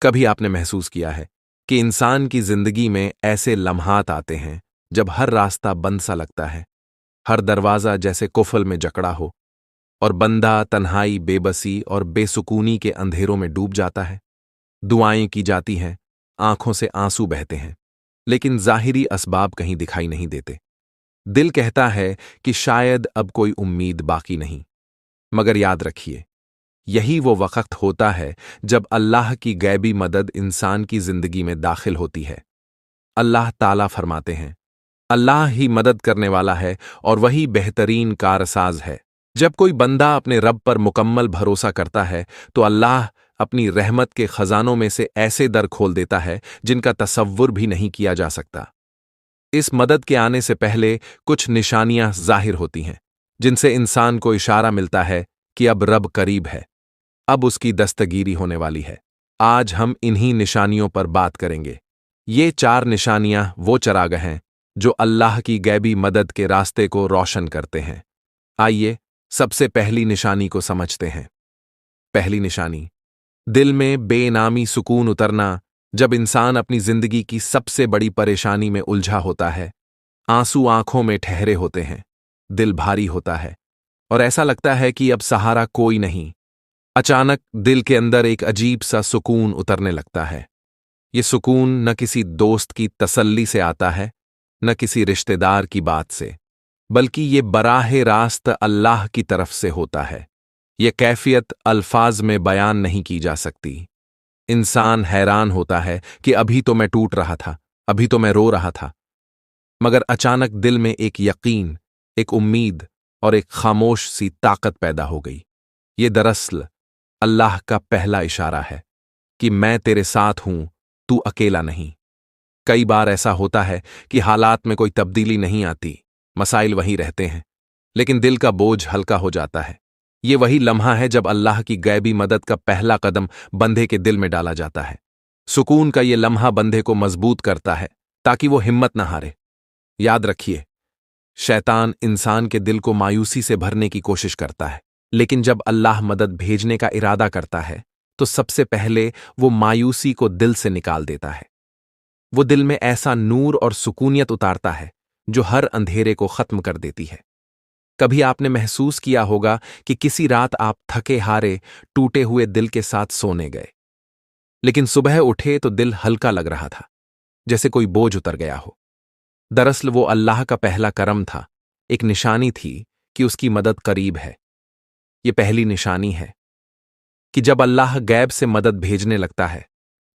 کبھی آپ نے محسوس کیا ہے کہ انسان کی زندگی میں ایسے لمحات آتے ہیں جب ہر راستہ بند سا لگتا ہے، ہر دروازہ جیسے قفل میں جکڑا ہو، اور بندہ تنہائی، بے بسی اور بے سکونی کے اندھیروں میں ڈوب جاتا ہے۔ دعائیں کی جاتی ہیں، آنکھوں سے آنسو بہتے ہیں، لیکن ظاہری اسباب کہیں دکھائی نہیں دیتے۔ دل کہتا ہے کہ شاید اب کوئی امید باقی نہیں، مگر یاد رکھیے، یہی وہ وقت ہوتا ہے جب اللہ کی غیبی مدد انسان کی زندگی میں داخل ہوتی ہے۔ اللہ تعالیٰ فرماتے ہیں، اللہ ہی مدد کرنے والا ہے اور وہی بہترین کارساز ہے۔ جب کوئی بندہ اپنے رب پر مکمل بھروسہ کرتا ہے تو اللہ اپنی رحمت کے خزانوں میں سے ایسے در کھول دیتا ہے جن کا تصور بھی نہیں کیا جا سکتا۔ اس مدد کے آنے سے پہلے کچھ نشانیاں ظاہر ہوتی ہیں، جن سے انسان کو اشارہ ملتا ہے کہ اب رب قریب ہے، اب اس کی دستگیری ہونے والی ہے۔ آج ہم انہی نشانیوں پر بات کریں گے۔ یہ 4 نشانیاں وہ چراغ ہیں جو اللہ کی غیبی مدد کے راستے کو روشن کرتے ہیں۔ آئیے سب سے پہلی نشانی کو سمجھتے ہیں۔ پہلی نشانی، دل میں بے نامی سکون اترنا۔ جب انسان اپنی زندگی کی سب سے بڑی پریشانی میں الجھا ہوتا ہے، آنسو آنکھوں میں ٹھہرے ہوتے ہیں، دل بھاری ہوتا ہے اور ایسا لگتا ہے کہ اب سہارا کوئی نہیں، اچانک دل کے اندر ایک عجیب سا سکون اترنے لگتا ہے۔ یہ سکون نہ کسی دوست کی تسلی سے آتا ہے، نہ کسی رشتہ دار کی بات سے، بلکہ یہ براہ راست اللہ کی طرف سے ہوتا ہے۔ یہ کیفیت الفاظ میں بیان نہیں کی جا سکتی۔ انسان حیران ہوتا ہے کہ ابھی تو میں ٹوٹ رہا تھا، ابھی تو میں رو رہا تھا، مگر اچانک دل میں ایک یقین، ایک امید اور ایک خاموش سی طاقت پیدا ہو گئی۔ یہ دراصل اللہ کا پہلا اشارہ ہے کہ میں تیرے ساتھ ہوں، تو اکیلا نہیں۔ کئی بار ایسا ہوتا ہے کہ حالات میں کوئی تبدیلی نہیں آتی، مسائل وہی رہتے ہیں، لیکن دل کا بوجھ ہلکا ہو جاتا ہے۔ یہ وہی لمحہ ہے جب اللہ کی غیبی مدد کا پہلا قدم بندے کے دل میں ڈالا جاتا ہے۔ سکون کا یہ لمحہ بندے کو مضبوط کرتا ہے تاکہ وہ ہمت نہ ہارے۔ یاد رکھیے، شیطان انسان کے دل کو مایوسی سے بھرنے کی کوشش کرتا ہے، لیکن جب اللہ مدد بھیجنے کا ارادہ کرتا ہے تو سب سے پہلے وہ مایوسی کو دل سے نکال دیتا ہے۔ وہ دل میں ایسا نور اور سکونیت اتارتا ہے جو ہر اندھیرے کو ختم کر دیتی ہے۔ کبھی آپ نے محسوس کیا ہوگا کہ کسی رات آپ تھکے ہارے، ٹوٹے ہوئے دل کے ساتھ سونے گئے، لیکن صبح اٹھے تو دل ہلکا لگ رہا تھا، جیسے کوئی بوجھ اتر گیا ہو۔ دراصل وہ اللہ کا پہلا کرم تھا، ایک نشانی تھی کہ اس کی مدد قریب ہے۔ یہ پہلی نشانی ہے کہ جب اللہ غیب سے مدد بھیجنے لگتا ہے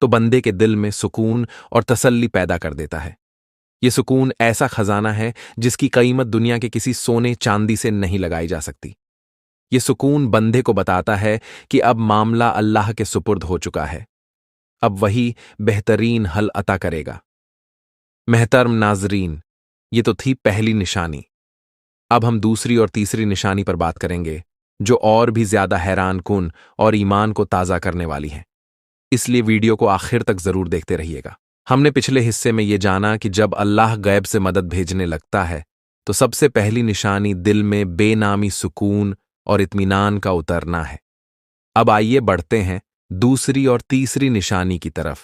تو بندے کے دل میں سکون اور تسلی پیدا کر دیتا ہے۔ یہ سکون ایسا خزانہ ہے جس کی قیمت دنیا کے کسی سونے چاندی سے نہیں لگائی جا سکتی۔ یہ سکون بندے کو بتاتا ہے کہ اب معاملہ اللہ کے سپرد ہو چکا ہے، اب وہی بہترین حل عطا کرے گا۔ محترم ناظرین، یہ تو تھی پہلی نشانی۔ اب ہم دوسری اور تیسری نشانی پر بات کریں گے، جو اور بھی زیادہ حیران کن اور ایمان کو تازہ کرنے والی ہیں۔ اس لیے ویڈیو کو آخر تک ضرور دیکھتے رہیے گا۔ ہم نے پچھلے حصے میں یہ جانا کہ جب اللہ غیب سے مدد بھیجنے لگتا ہے تو سب سے پہلی نشانی دل میں بے نامی سکون اور اطمینان کا اترنا ہے۔ اب آئیے بڑھتے ہیں دوسری اور تیسری نشانی کی طرف۔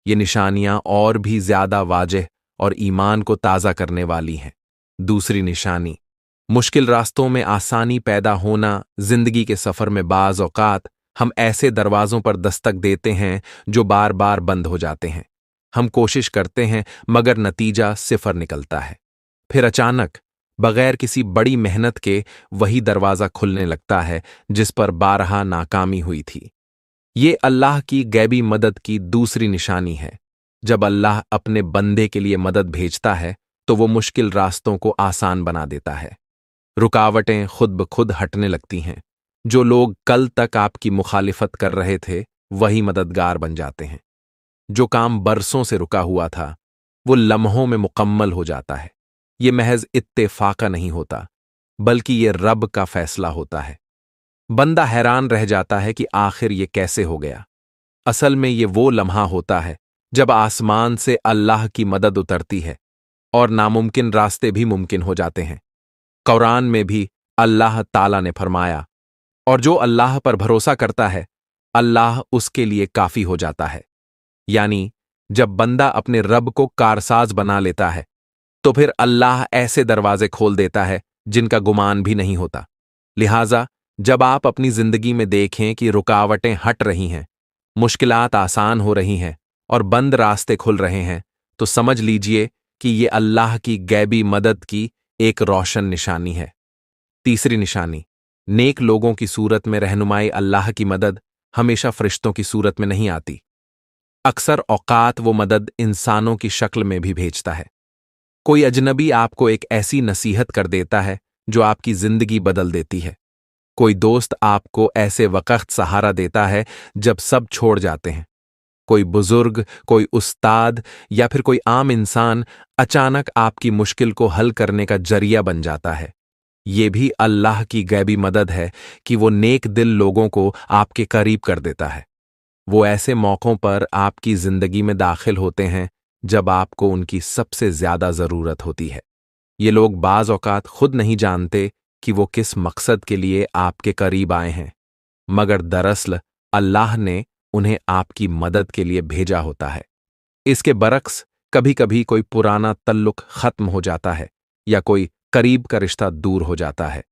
یہ نشانیاں اور بھی زیادہ واضح اور ایمان کو تازہ کرنے والی ہیں۔ دوسری نشانی، مشکل راستوں میں آسانی پیدا ہونا۔ زندگی کے سفر میں بعض اوقات ہم ایسے دروازوں پر دستک دیتے ہیں جو بار بار بند ہو جاتے ہیں۔ ہم کوشش کرتے ہیں مگر نتیجہ صفر نکلتا ہے۔ پھر اچانک بغیر کسی بڑی محنت کے وہی دروازہ کھلنے لگتا ہے جس پر بارہا ناکامی ہوئی تھی۔ یہ اللہ کی غیبی مدد کی دوسری نشانی ہے۔ جب اللہ اپنے بندے کے لیے مدد بھیجتا ہے تو وہ مشکل راستوں کو آسان بنا دیتا ہے۔ رکاوٹیں خود بخود ہٹنے لگتی ہیں۔ جو لوگ کل تک آپ کی مخالفت کر رہے تھے وہی مددگار بن جاتے ہیں۔ جو کام برسوں سے رکا ہوا تھا وہ لمحوں میں مکمل ہو جاتا ہے۔ یہ محض اتفاقہ نہیں ہوتا، بلکہ یہ رب کا فیصلہ ہوتا ہے۔ بندہ حیران رہ جاتا ہے کہ آخر یہ کیسے ہو گیا۔ اصل میں یہ وہ لمحہ ہوتا ہے جب آسمان سے اللہ کی مدد اترتی ہے اور ناممکن راستے بھی ممکن ہو جاتے ہیں۔ قرآن میں بھی اللہ تعالیٰ نے فرمایا، اور جو اللہ پر بھروسہ کرتا ہے اللہ اس کے لیے کافی ہو جاتا ہے۔ यानी जब बंदा अपने रब को कारसाज बना लेता है तो फिर अल्लाह ऐसे दरवाजे खोल देता है जिनका गुमान भी नहीं होता। लिहाजा जब आप अपनी जिंदगी में देखें कि रुकावटें हट रही हैं, मुश्किलात आसान हो रही हैं और बंद रास्ते खुल रहे हैं, तो समझ लीजिए कि ये अल्लाह की गैबी मदद की एक रोशन निशानी है। तीसरी निशानी, नेक लोगों की सूरत में रहनुमाई अल्लाह की मदद हमेशा फरिश्तों की सूरत में नहीं आती। अक्सर औकात वो मदद इंसानों की शक्ल में भी भेजता है। कोई अजनबी आपको एक ऐसी नसीहत कर देता है जो आपकी जिंदगी बदल देती है। कोई दोस्त आपको ऐसे वक्त सहारा देता है जब सब छोड़ जाते हैं। कोई बुजुर्ग, कोई उस्ताद या फिर कोई आम इंसान अचानक आपकी मुश्किल को हल करने का जरिया बन जाता है। ये भी अल्लाह की गैबी मदद है कि वो नेक दिल लोगों को आपके करीब कर देता है। वो ऐसे मौक़ों पर आपकी जिंदगी में दाखिल होते हैं जब आपको उनकी सबसे ज्यादा जरूरत होती है। ये लोग बाज़ औक़ात खुद नहीं जानते कि वो किस मकसद के लिए आपके करीब आए हैं, मगर दरअसल अल्लाह ने उन्हें आपकी मदद के लिए भेजा होता है। इसके बरक्स कभी कभी कोई पुराना तल्लुक खत्म हो जाता है या कोई करीब का रिश्ता दूर हो जाता है।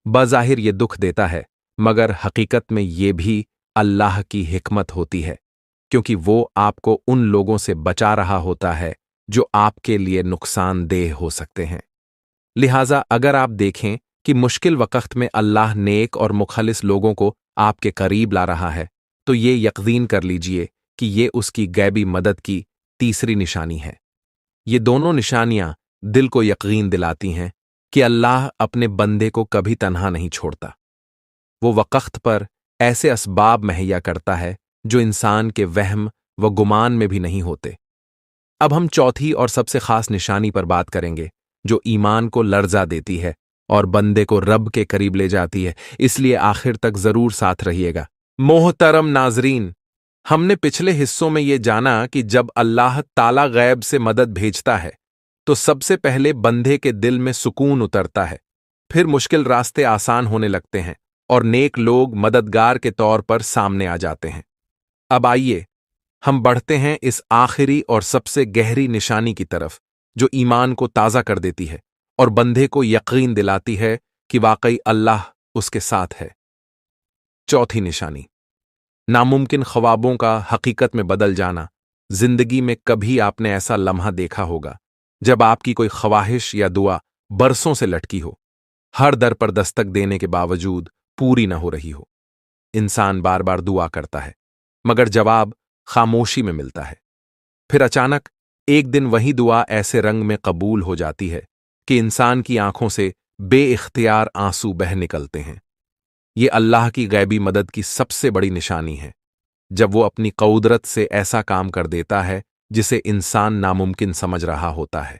बज़ाहिर ये दुख देता है, मगर हकीकत में ये भी अल्लाह की हिकमत होती है, क्योंकि वो आपको उन लोगों से बचा रहा होता है जो आपके लिए नुकसानदेह हो सकते हैं। लिहाजा अगर आप देखें कि मुश्किल वक्त में अल्लाह नेक और मुखलिस लोगों को आपके करीब ला रहा है, तो ये यकीन कर लीजिए कि ये उसकी गैबी मदद की तीसरी निशानी है। ये दोनों निशानियां दिल को यकीन दिलाती हैं कि अल्लाह अपने बंदे को कभी तन्हा नहीं छोड़ता। वो वक्त पर ऐसे असबाब मुहैया करता है जो इंसान के वहम व गुमान में भी नहीं होते। अब हम चौथी और सबसे खास निशानी पर बात करेंगे जो ईमान को लर्जा देती है और बंदे को रब के करीब ले जाती है, इसलिए आखिर तक जरूर साथ रहिएगा। मोहतरम नाजरीन, हमने पिछले हिस्सों में ये जाना कि जब अल्लाह ताला गैब से मदद भेजता है तो सबसे पहले बंदे के दिल में सुकून उतरता है, फिर मुश्किल रास्ते आसान होने लगते हैं और नेक लोग मददगार के तौर पर सामने आ जाते हैं। अब आइए हम बढ़ते हैं इस आखिरी और सबसे गहरी निशानी की तरफ जो ईमान को ताज़ा कर देती है और बंदे को यकीन दिलाती है कि वाकई अल्लाह उसके साथ है। चौथी निशानी, नामुमकिन ख्वाबों का हकीकत में बदल जाना। जिंदगी में कभी आपने ऐसा लम्हा देखा होगा जब आपकी कोई ख्वाहिश या दुआ बरसों से लटकी हो, हर दर पर दस्तक देने के बावजूद पूरी न हो रही हो। इंसान बार बार दुआ करता है मगर जवाब खामोशी में मिलता है। फिर अचानक एक दिन वही दुआ ऐसे रंग में कबूल हो जाती है कि इंसान की आंखों से बेइख्तियार आंसू बह निकलते हैं। ये अल्लाह की गैबी मदद की सबसे बड़ी निशानी है, जब वो अपनी क़ुदरत से ऐसा काम कर देता है जिसे इंसान नामुमकिन समझ रहा होता है।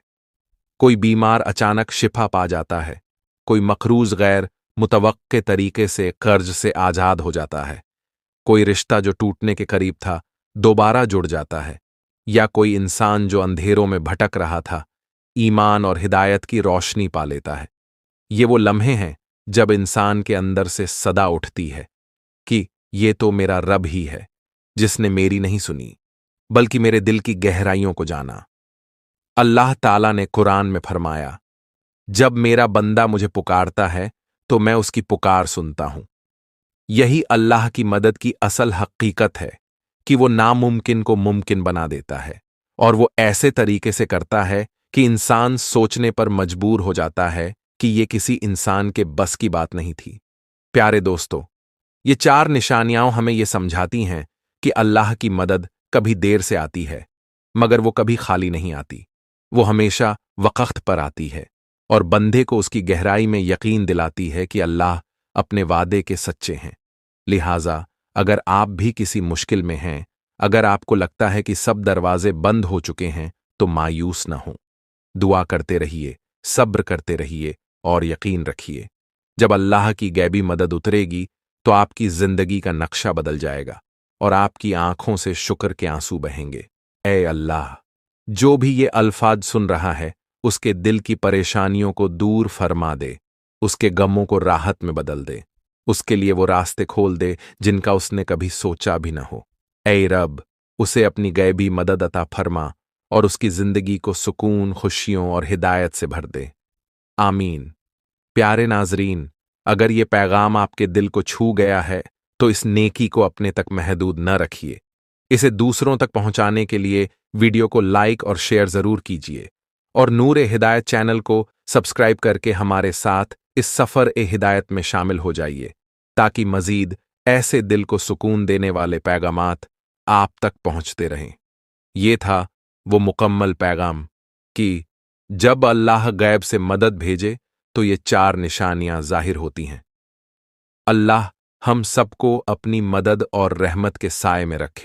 कोई बीमार अचानक शिफा पा जाता है, कोई मकरूज गैर मुतवक्के तरीके से कर्ज से आज़ाद हो जाता है, कोई रिश्ता जो टूटने के करीब था दोबारा जुड़ जाता है, या कोई इंसान जो अंधेरों में भटक रहा था ईमान और हिदायत की रोशनी पा लेता है। ये वो लम्हे हैं जब इंसान के अंदर से सदा उठती है कि ये तो मेरा रब ही है जिसने मेरी नहीं सुनी बल्कि मेरे दिल की गहराइयों को जाना। अल्लाह ताला ने कुरान में फरमाया, जब मेरा बंदा मुझे पुकारता है तो मैं उसकी पुकार सुनता हूं। यही अल्लाह की मदद की असल हकीकत है कि वो नामुमकिन को मुमकिन बना देता है और वो ऐसे तरीके से करता है कि इंसान सोचने पर मजबूर हो जाता है कि ये किसी इंसान के बस की बात नहीं थी। प्यारे दोस्तों, ये चार निशानियां हमें ये समझाती हैं कि अल्लाह की मदद कभी देर से आती है मगर वो कभी खाली नहीं आती। वो हमेशा वक्त पर आती है और बंदे को उसकी गहराई में यकीन दिलाती है कि अल्लाह अपने वादे के सच्चे हैं। लिहाजा अगर आप भी किसी मुश्किल में हैं, अगर आपको लगता है कि सब दरवाजे बंद हो चुके हैं, तो मायूस न हो। दुआ करते रहिए, सब्र करते रहिए और यकीन रखिए। जब अल्लाह की गैबी मदद उतरेगी तो आपकी जिंदगी का नक्शा बदल जाएगा और आपकी आंखों से शुक्र के आंसू बहेंगे। ऐ अल्लाह, जो भी ये अल्फाज सुन रहा है उसके दिल की परेशानियों को दूर फरमा दे, उसके गमों को राहत में बदल दे, उसके लिए वो रास्ते खोल दे जिनका उसने कभी सोचा भी न हो। ऐ रब, उसे अपनी गैबी मदद अता फरमा और उसकी जिंदगी को सुकून, खुशियों और हिदायत से भर दे। आमीन। प्यारे नाजरीन, अगर ये पैगाम आपके दिल को छू गया है तो इस नेकी को अपने तक महदूद न रखिए। इसे दूसरों तक पहुंचाने के लिए वीडियो को लाइक और शेयर जरूर कीजिए और नूर ए हिदायत चैनल को सब्सक्राइब करके हमारे साथ इस सफ़र ए हिदायत में शामिल हो जाइए, ताकि मजीद ऐसे दिल को सुकून देने वाले पैगामात आप तक पहुंचते रहें। ये था वो मुकम्मल पैगाम कि जब अल्लाह गैब से मदद भेजे तो ये 4 निशानियां जाहिर होती हैं। अल्लाह हम सबको अपनी मदद और रहमत के साए में रखे।